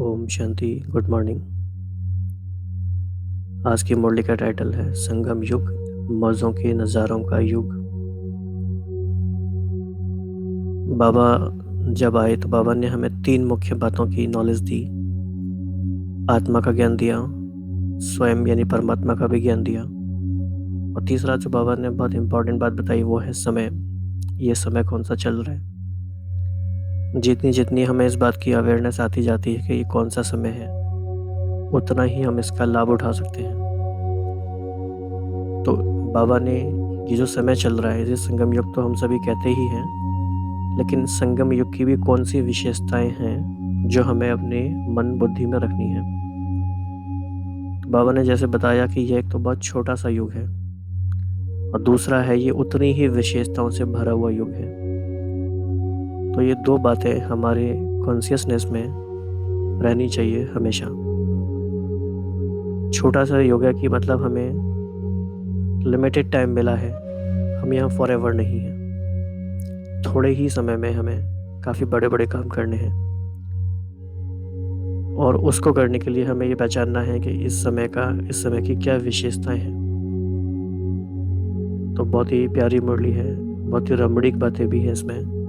Om Shanti. Good morning. आज की मुरली का टाइटल है संगम युग, मौजों के नज़ारों का युग। बाबा जब आए तो बाबा ने हमें 3 मुख्य बातों की नॉलेज दी। आत्मा का ज्ञान दिया, स्वयं यानी परमात्मा का भी ज्ञान दिया, और तीसरा जो बाबा ने बहुत इम्पोर्टेंट बात बताई वो है समय। ये समय कौन सा चल रहा है। जितनी जितनी हमें इस बात की अवेयरनेस आती जाती है कि ये कौन सा समय है, उतना ही हम इसका लाभ उठा सकते हैं। तो बाबा ने ये जो समय चल रहा है, ये संगम युग तो हम सभी कहते ही हैं, लेकिन संगम युग की भी कौन सी विशेषताएं हैं जो हमें अपने मन बुद्धि में रखनी है। तो बाबा ने जैसे बताया कि यह एक तो बहुत छोटा सा युग है, और दूसरा है ये उतनी ही विशेषताओं से भरा हुआ युग है। तो ये 2 बातें हमारे कॉन्शियसनेस में रहनी चाहिए हमेशा। छोटा सा युग है कि मतलब हमें लिमिटेड टाइम मिला है, हम यहाँ फॉर एवर नहीं हैं। थोड़े ही समय में हमें काफ़ी बड़े बड़े काम करने हैं, और उसको करने के लिए हमें ये पहचानना है कि इस समय की क्या विशेषताएं हैं। तो बहुत ही प्यारी मुरली है, बहुत ही रमणीक बातें भी हैं इसमें।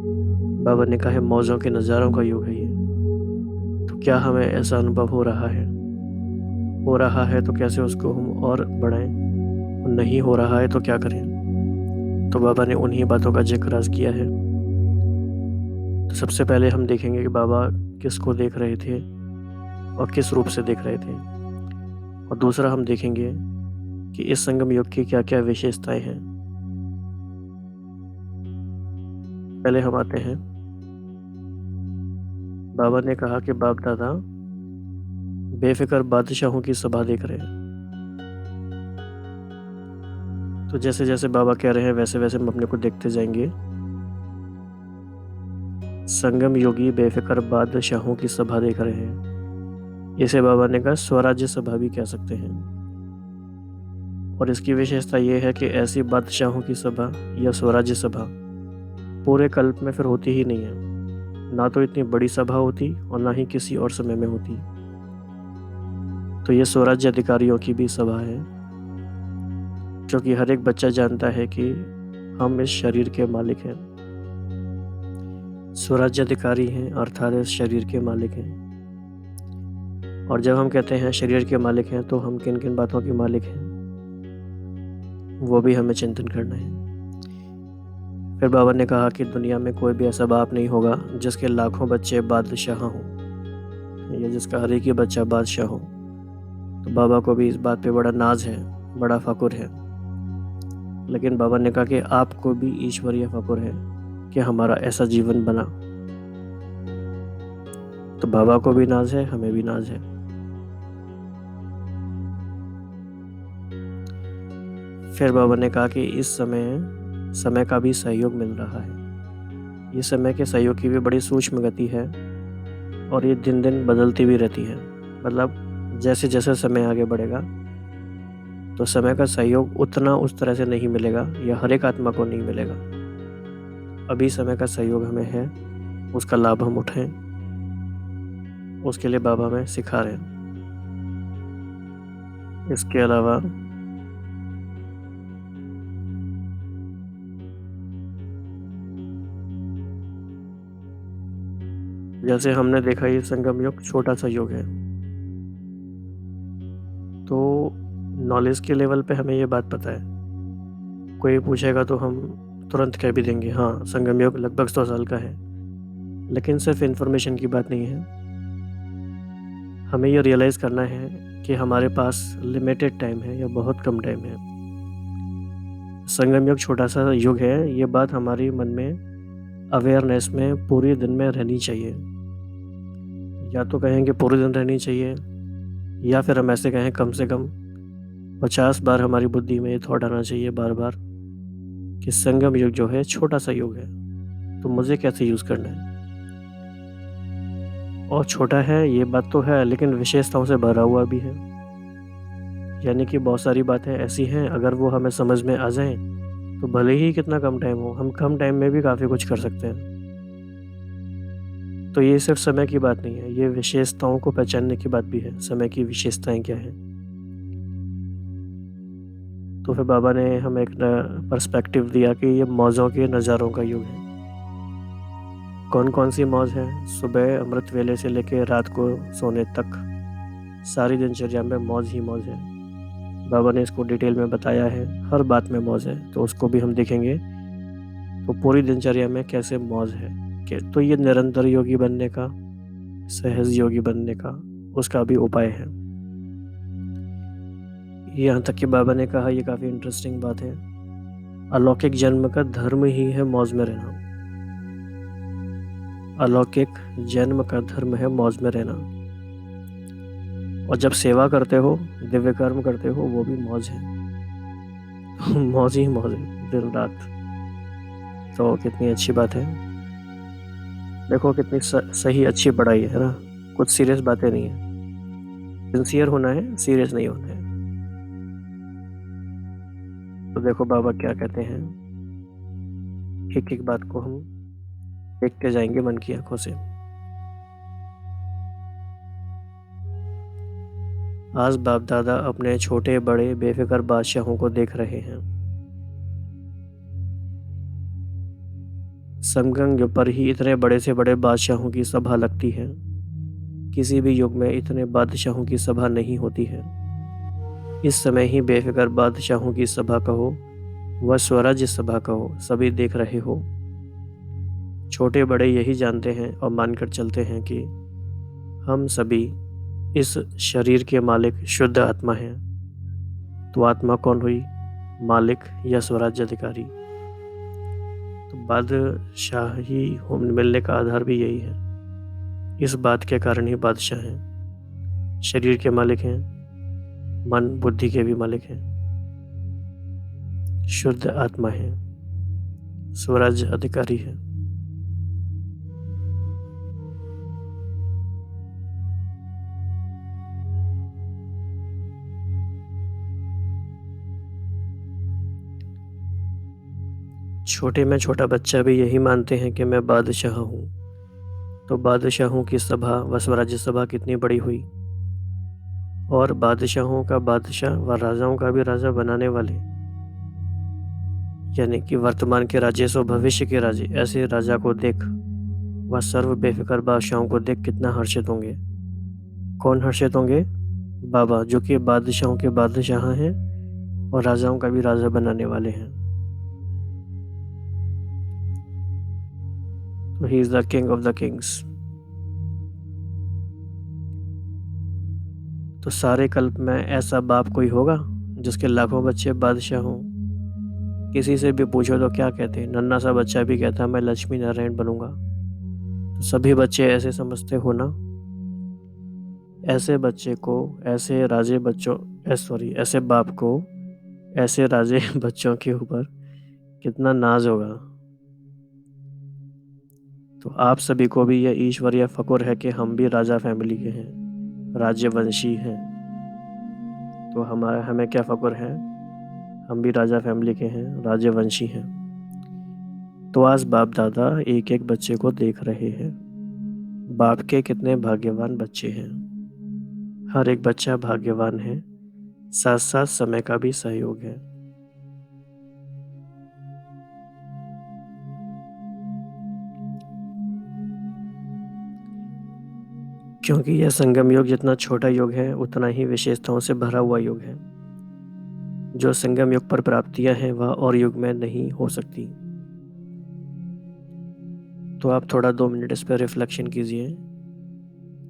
बाबा ने कहा है मौजों के नज़ारों का युग है ये। तो क्या हमें ऐसा अनुभव हो रहा है तो कैसे उसको हम और बढ़ाएं, और नहीं हो रहा है तो क्या करें। तो बाबा ने उन्हीं बातों का जिक्र आज किया है। तो सबसे पहले हम देखेंगे कि बाबा किसको देख रहे थे और किस रूप से देख रहे थे, और दूसरा हम देखेंगे कि इस संगम युग की क्या क्या विशेषताएं हैं। पहले हम आते हैं, बाबा ने कहा कि बाप दादा बेफिक्र बादशाहों की सभा देख रहे हैं। तो जैसे जैसे बाबा कह रहे हैं वैसे वैसे हम अपने को देखते जाएंगे। संगम योगी बेफिक्र बादशाहों की सभा देख रहे हैं, इसे बाबा ने कहा स्वराज्य सभा भी कह सकते हैं। और इसकी विशेषता यह है कि ऐसी बादशाहों की सभा या स्वराज्य सभा पूरे कल्प में फिर होती ही नहीं है। ना तो इतनी बड़ी सभा होती और ना ही किसी और समय में होती। तो ये स्वराज्य अधिकारियों की भी सभा है, क्योंकि हर एक बच्चा जानता है कि हम इस शरीर के मालिक हैं। स्वराज्य अधिकारी हैं अर्थात इस शरीर के मालिक हैं। और जब हम कहते हैं शरीर के मालिक हैं तो हम किन किन बातों के मालिक हैं वो भी हमें चिंतन करना है। फिर बाबा ने कहा कि दुनिया में कोई भी ऐसा बाप नहीं होगा जिसके लाखों बच्चे बादशाह हों, या जिसका हर एक ही बच्चा बादशाह हो। तो बाबा को भी इस बात पे बड़ा नाज है, बड़ा फ़ख्र है। लेकिन बाबा ने कहा कि आपको भी ईश्वरीय फ़ख्र है कि हमारा ऐसा जीवन बना। तो बाबा को भी नाज है, हमें भी नाज है। फिर बाबा ने कहा कि इस समय का भी सहयोग मिल रहा है। ये समय के सहयोग की भी बड़ी सूक्ष्म गति है, और ये दिन दिन बदलती भी रहती है। मतलब जैसे जैसे समय आगे बढ़ेगा तो समय का सहयोग उतना उस तरह से नहीं मिलेगा, या हर एक आत्मा को नहीं मिलेगा। अभी समय का सहयोग हमें है, उसका लाभ हम उठाएं, उसके लिए बाबा हमें सिखा रहे हैं। इसके अलावा जैसे हमने देखा ये संगम युग छोटा सा युग है, तो नॉलेज के लेवल पे हमें ये बात पता है। कोई पूछेगा तो हम तुरंत कह भी देंगे हाँ संगम युग लगभग 100 साल का है। लेकिन सिर्फ इन्फॉर्मेशन की बात नहीं है, हमें ये रियलाइज़ करना है कि हमारे पास लिमिटेड टाइम है या बहुत कम टाइम है। संगम युग छोटा सा युग है, ये बात हमारी मन में अवेयरनेस में पूरे दिन में रहनी चाहिए। या तो कहेंगे पूरे दिन रहनी चाहिए, या फिर हम ऐसे कहें कम से कम 50 बार हमारी बुद्धि में ये थॉट आना चाहिए बार बार कि संगम युग जो है छोटा सा युग है, तो मुझे कैसे यूज़ करना है। और छोटा है ये बात तो है, लेकिन विशेषताओं से भरा हुआ भी है। यानी कि बहुत सारी बातें ऐसी हैं अगर वो हमें समझ में आ जाएं तो भले ही कितना कम टाइम हो, हम कम टाइम में भी काफ़ी कुछ कर सकते हैं। तो ये सिर्फ समय की बात नहीं है, ये विशेषताओं को पहचानने की बात भी है। समय की विशेषताएं क्या हैं? तो फिर बाबा ने हमें एक पर्सपेक्टिव दिया कि ये मौजों के नज़ारों का युग है। कौन कौन सी मौज है? सुबह अमृत वेले से लेकर रात को सोने तक सारी दिनचर्या में मौज ही मौज है। बाबा ने इसको डिटेल में बताया है, हर बात में मौज है, तो उसको भी हम देखेंगे। तो पूरी दिनचर्या में कैसे मौज है तो ये निरंतर योगी बनने का, सहज योगी बनने का, उसका भी उपाय है। यहाँ तक कि बाबा ने कहा, ये काफ़ी इंटरेस्टिंग बात है, अलौकिक जन्म का धर्म ही है मौज में रहना। अलौकिक जन्म का धर्म है मौज में रहना। और जब सेवा करते हो, दिव्य कर्म करते हो, वो भी मौज है। मौज ही मौज है दिन रात। तो कितनी अच्छी बात है। देखो कितनी सही अच्छी पढ़ाई है ना। कुछ सीरियस बातें नहीं है। सिंसियर होना है, सीरियस नहीं होना है। तो देखो बाबा क्या कहते हैं, एक एक बात को हम देखते जाएंगे मन की आंखों से। आज बाप दादा अपने छोटे बड़े बेफिक्र बादशाहों को देख रहे हैं। समगंग युग पर ही इतने बड़े से बड़े बादशाहों की सभा लगती है। किसी भी युग में इतने बादशाहों की सभा नहीं होती है। इस समय ही बेफिक्र बादशाहों की सभा कहो, वह स्वराज्य सभा कहो, सभी देख रहे हो। छोटे बड़े यही जानते हैं और मानकर चलते हैं कि हम सभी इस शरीर के मालिक शुद्ध आत्मा हैं। तो आत्मा कौन हुई? मालिक या स्वराज्य अधिकारी। तो बादशाही मिलने का आधार भी यही है। इस बात के कारण ही बादशाह हैं। शरीर के मालिक हैं, मन बुद्धि के भी मालिक हैं, शुद्ध आत्मा है, स्वराज्य अधिकारी है। छोटे में छोटा बच्चा भी यही मानते हैं कि मैं बादशाह हूँ। तो बादशाहों की सभा व स्वराज्य सभा कितनी बड़ी हुई। और बादशाहों का बादशाह व राजाओं का भी राजा बनाने वाले, यानी कि वर्तमान के राजे सो भविष्य के राजे, ऐसे राजा को देख वह सर्व बेफिक्र बादशाहों को देख कितना हर्षित होंगे। कौन हर्षित होंगे? बाबा, जो कि बादशाहों के बादशाह हैं और राजाओं का भी राजा बनाने वाले हैं। तो he is the king of the Kings. तो सारे कल्प में ऐसा बाप कोई होगा जिसके लाखों बच्चे बादशाह हों? किसी से भी पूछो तो क्या कहते हैं? नन्हा सा बच्चा भी कहता मैं लक्ष्मी नारायण बनूंगा। तो सभी बच्चे ऐसे समझते हो ना? ऐसे बच्चे को, ऐसे राजे बच्चों, ऐसे बाप को ऐसे राजे बच्चों के ऊपर कितना नाज होगा। तो आप सभी को भी यह ईश्वरीय फकुर है कि हम भी राजा फैमिली के हैं, राज्यवंशी हैं। तो हमें क्या फकुर है? हम भी राजा फैमिली के हैं, राज्यवंशी हैं। तो आज बाप दादा एक एक बच्चे को देख रहे हैं। बाप के कितने भाग्यवान बच्चे हैं। हर एक बच्चा भाग्यवान है, साथ साथ समय का भी सहयोग है। क्योंकि यह संगम योग जितना छोटा योग है, उतना ही विशेषताओं से भरा हुआ योग है। जो संगम युग पर प्राप्तियां हैं वह और युग में नहीं हो सकती। तो आप थोड़ा 2 मिनट इस पर रिफ्लेक्शन कीजिए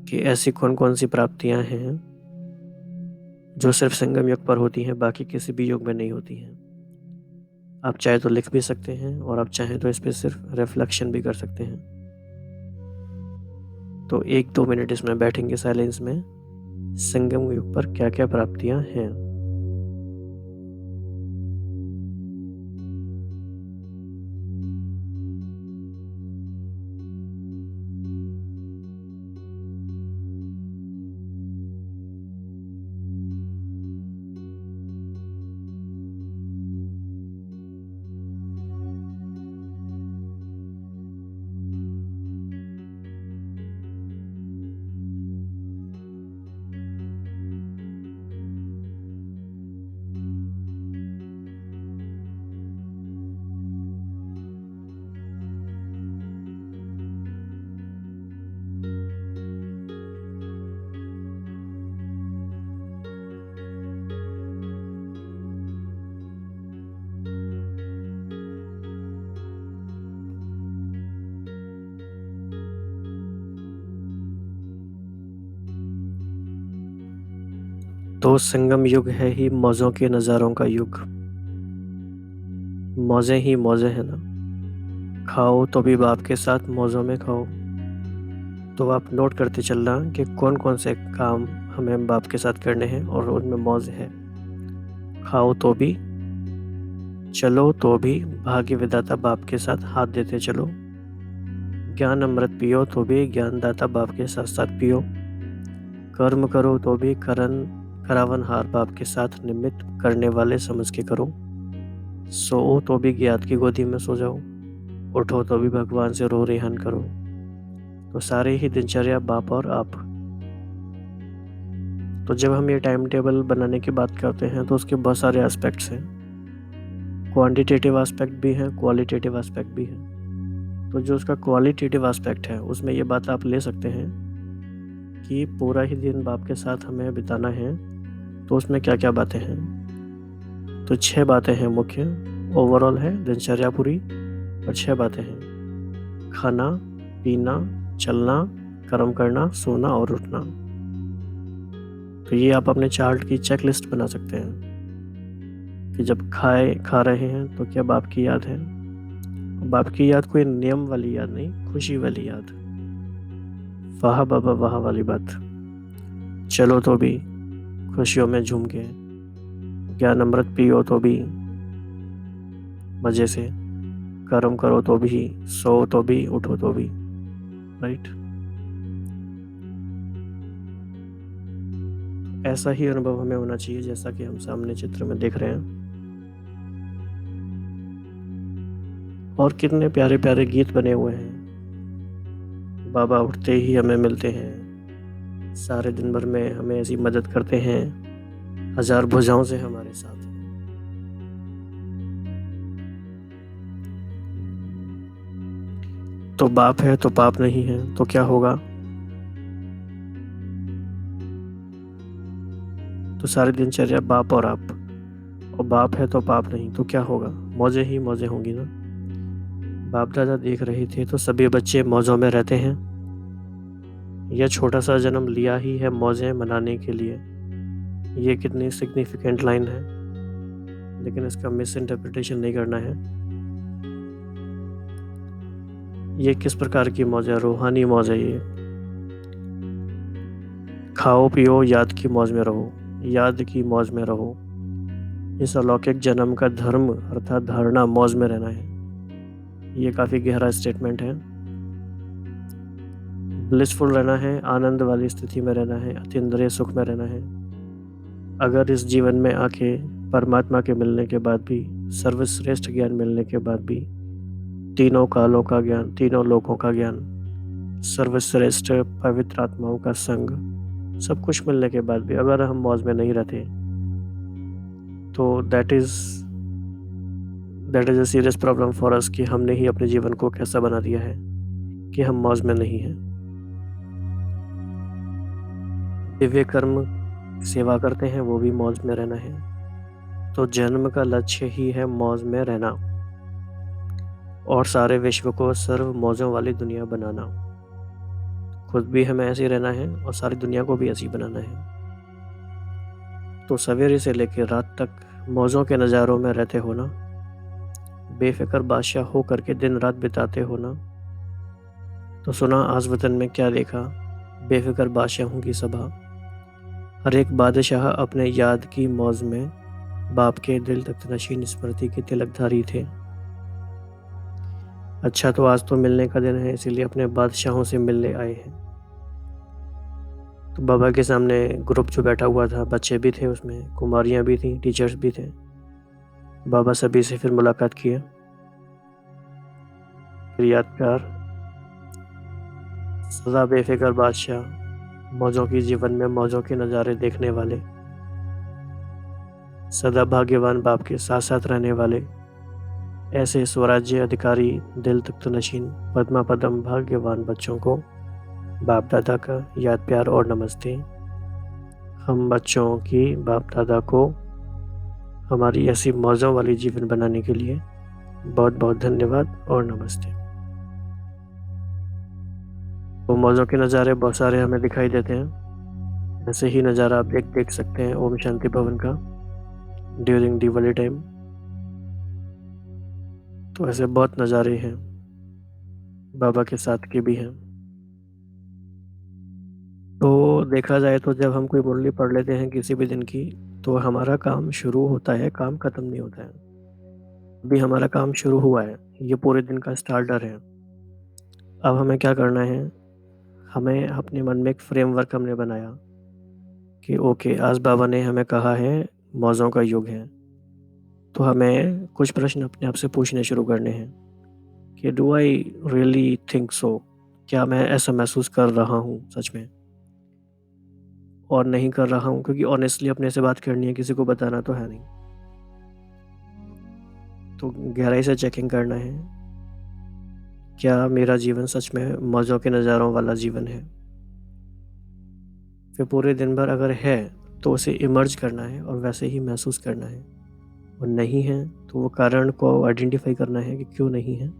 कि ऐसी कौन कौन सी प्राप्तियां हैं जो सिर्फ संगम युग पर होती हैं, बाकी किसी भी युग में नहीं होती हैं। आप चाहे तो लिख भी सकते हैं और आप चाहें तो इस पर सिर्फ रिफ्लेक्शन भी कर सकते हैं। तो 1-2 मिनट इसमें बैठेंगे साइलेंस में, संगम युग पर क्या क्या प्राप्तियां हैं। तो संगम युग है ही मौजों के नज़ारों का युग। मौजें ही मौजें हैं ना। खाओ तो भी बाप के साथ मौजों में खाओ। तो आप नोट करते चलना कि कौन कौन से काम हमें बाप के साथ करने हैं और उनमें मौज है। खाओ तो भी, चलो तो भी भाग्य विधाता बाप के साथ हाथ देते चलो। ज्ञान अमृत पियो तो भी ज्ञानदाता बाप के साथ साथ पियो। कर्म करो तो भी करावनहार बाप के साथ निमित्त करने वाले समझ के करो। सोओ तो भी ज्ञात की गोदी में सो जाओ। उठो तो भी भगवान से रो रेहन करो। तो सारे ही दिनचर्या बाप और आप। तो जब हम ये टाइम टेबल बनाने की बात करते हैं तो उसके बहुत सारे एस्पेक्ट्स हैं। क्वांटिटेटिव एस्पेक्ट भी हैं, क्वालिटेटिव एस्पेक्ट भी हैं। तो जो उसका क्वालिटेटिव एस्पेक्ट है उसमें ये बात आप ले सकते हैं कि पूरा ही दिन बाप के साथ हमें बिताना है। तो उसमें क्या क्या बातें हैं? तो 6 बातें हैं मुख्य। ओवरऑल है दिनचर्या पूरी, और 6 बातें हैं। खाना, पीना, चलना, कर्म करना, सोना और उठना। तो ये आप अपने चार्ट की चेक लिस्ट बना सकते हैं कि जब खा रहे हैं तो क्या बाप की याद है। बाप की याद कोई नियम वाली याद नहीं, खुशी वाली याद। वाह बाबा वाह वाली बात। चलो तो भी खुशियों में झूम के। ज्ञान अमृत पियो तो भी मज़े से। कर्म करो तो भी, सो तो भी, उठो तो भी। राइट। ऐसा ही अनुभव हमें होना चाहिए जैसा कि हम सामने चित्र में देख रहे हैं। और कितने प्यारे प्यारे गीत बने हुए हैं। बाबा उठते ही हमें मिलते हैं, सारे दिन भर में हमें ऐसी मदद करते हैं, हजार भुजाओं से हमारे साथ हैं। तो बाप है तो पाप नहीं है तो क्या होगा। तो सारी दिनचर्या बाप और आप, और बाप है तो पाप नहीं तो क्या होगा। मौजें ही मौजें होंगी ना। बाप दादा देख रहे थे तो सभी बच्चे मौजों में रहते हैं। यह छोटा सा जन्म लिया ही है मौजें मनाने के लिए। ये कितनी सिग्निफिकेंट लाइन है, लेकिन इसका मिस इंटरप्रिटेशन नहीं करना है। ये किस प्रकार की मौज है? रूहानी मौज है ये। खाओ पियो याद की मौज में रहो, याद की मौज में रहो। इस अलौकिक जन्म का धर्म अर्थात धारणा मौज में रहना है। ये काफ़ी गहरा स्टेटमेंट है। ब्लिसफुल रहना है, आनंद वाली स्थिति में रहना है, अतीन्द्रिय सुख में रहना है। अगर इस जीवन में आके परमात्मा के मिलने के बाद भी, सर्वश्रेष्ठ ज्ञान मिलने के बाद भी, तीनों कालों का ज्ञान, तीनों लोकों का ज्ञान, सर्वश्रेष्ठ पवित्र आत्माओं का संग, सब कुछ मिलने के बाद भी अगर हम मौज में नहीं रहते तो that is a serious problem for us कि हमने ही अपने जीवन को कैसा बना दिया है कि हम मौज में नहीं हैं। दिव्य कर्म सेवा करते हैं वो भी मौज में रहना है। तो जन्म का लक्ष्य ही है मौज में रहना और सारे विश्व को सर्व मौजों वाली दुनिया बनाना। खुद भी हमें ऐसे ही रहना है और सारी दुनिया को भी ऐसे ही बनाना है। तो सवेरे से लेकर रात तक मौजों के नज़ारों में रहते हो ना, बेफिक्र बादशाह हो करके दिन रात बिताते हो ना। तो सुना आज वतन में क्या देखा, बेफिक्र बादशाहों की सभा। हर एक बादशाह अपने याद की मौज में बाप के दिल तख्त नशीन स्मृति के तिलकधारी थे। अच्छा तो आज तो मिलने का दिन है, इसीलिए अपने बादशाहों से मिलने आए हैं। तो बाबा के सामने ग्रुप जो बैठा हुआ था, बच्चे भी थे उसमें, कुमारियाँ भी थीं, टीचर्स भी थे। बाबा सभी से फिर मुलाकात किया, फिर याद प्यार। सदा बेफिक्र बादशाह, मौजों की जीवन में मौजों के नज़ारे देखने वाले, सदा भाग्यवान बाप के साथ साथ रहने वाले, ऐसे स्वराज्य अधिकारी दिल तख्त नशीन पद्मा पदम भाग्यवान बच्चों को बाप दादा का याद प्यार और नमस्ते। हम बच्चों की बाप दादा को हमारी ऐसी मौजों वाली जीवन बनाने के लिए बहुत बहुत धन्यवाद और नमस्ते। वो मौजों के नज़ारे बहुत सारे हमें दिखाई देते हैं। ऐसे ही नज़ारा आप देख सकते हैं ओम शांति भवन का ड्यूरिंग दिवाली टाइम। तो ऐसे बहुत नज़ारे हैं, बाबा के साथ के भी हैं। तो देखा जाए तो जब हम कोई मुरली पढ़ लेते हैं किसी भी दिन की, तो हमारा काम शुरू होता है, काम खत्म नहीं होता है। अभी हमारा काम शुरू हुआ है, ये पूरे दिन का स्टार्टर है। अब हमें क्या करना है, हमें अपने मन में एक फ्रेमवर्क हमने बनाया कि ओके, आज बाबा ने हमें कहा है मौज़ों का युग है। तो हमें कुछ प्रश्न अपने आप से पूछने शुरू करने हैं कि do I really think so, क्या मैं ऐसा महसूस कर रहा हूँ सच में, और नहीं कर रहा हूँ, क्योंकि ऑनेस्टली अपने से बात करनी है, किसी को बताना तो है नहीं। तो गहराई से चेकिंग करना है, क्या मेरा जीवन सच में मौजों के नज़ारों वाला जीवन है। फिर पूरे दिन भर अगर है तो उसे इमर्ज करना है और वैसे ही महसूस करना है, और नहीं है तो वो कारण को आइडेंटिफाई करना है कि क्यों नहीं है,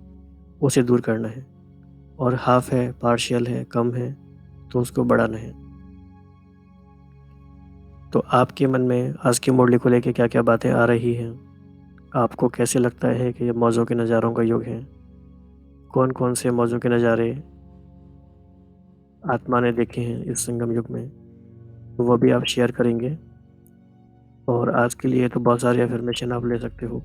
उसे दूर करना है। और हाफ है, पार्शियल है, कम है, तो उसको बढ़ाना है। तो आपके मन में आज की मुरली को लेके क्या क्या बातें आ रही हैं, आपको कैसे लगता है कि ये मौजों के नज़ारों का युग है, कौन कौन से मौजों के नज़ारे आत्मा ने देखे हैं इस संगम युग में, तो वो भी आप शेयर करेंगे। और आज के लिए तो बहुत सारी अफर्मेशन आप ले सकते हो।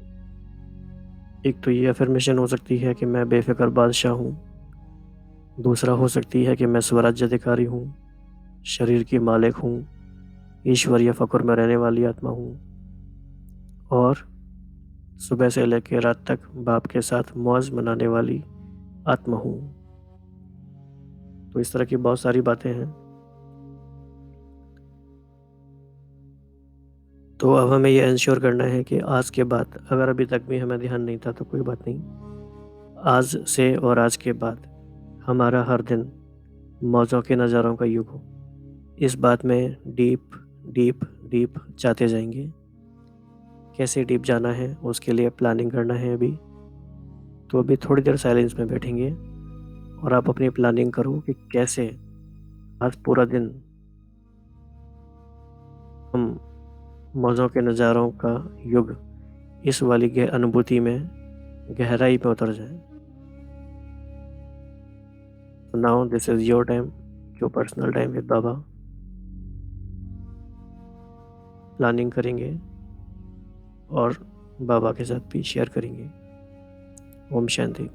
एक तो ये अफर्मेशन हो सकती है कि मैं बेफिक्र बादशाह हूँ। दूसरा हो सकती है कि मैं स्वराज्य अधिकारी हूँ, शरीर की मालिक हूँ, ईश्वरीय फ़क्र में रहने वाली आत्मा हूँ, और सुबह से लेकर रात तक बाप के साथ मौज मनाने वाली आत्मा हूँ। तो इस तरह की बहुत सारी बातें हैं। तो अब हमें ये इंश्योर करना है कि आज के बाद, अगर अभी तक भी हमें ध्यान नहीं था तो कोई बात नहीं, आज से और आज के बाद हमारा हर दिन मौजों के नज़ारों का युग हो। इस बात में डीप डीप डीप जाते जाएंगे। कैसे डीप जाना है उसके लिए प्लानिंग करना है अभी। तो अभी थोड़ी देर साइलेंस में बैठेंगे और आप अपनी प्लानिंग करो कि कैसे आज पूरा दिन हम मौजों के नज़ारों का युग, इस वाली अनुभूति में गहराई में उतर जाए। Now this is your time, your personal time with Baba. Planning करेंगे और बाबा के साथ भी शेयर करेंगे। ओम शांति।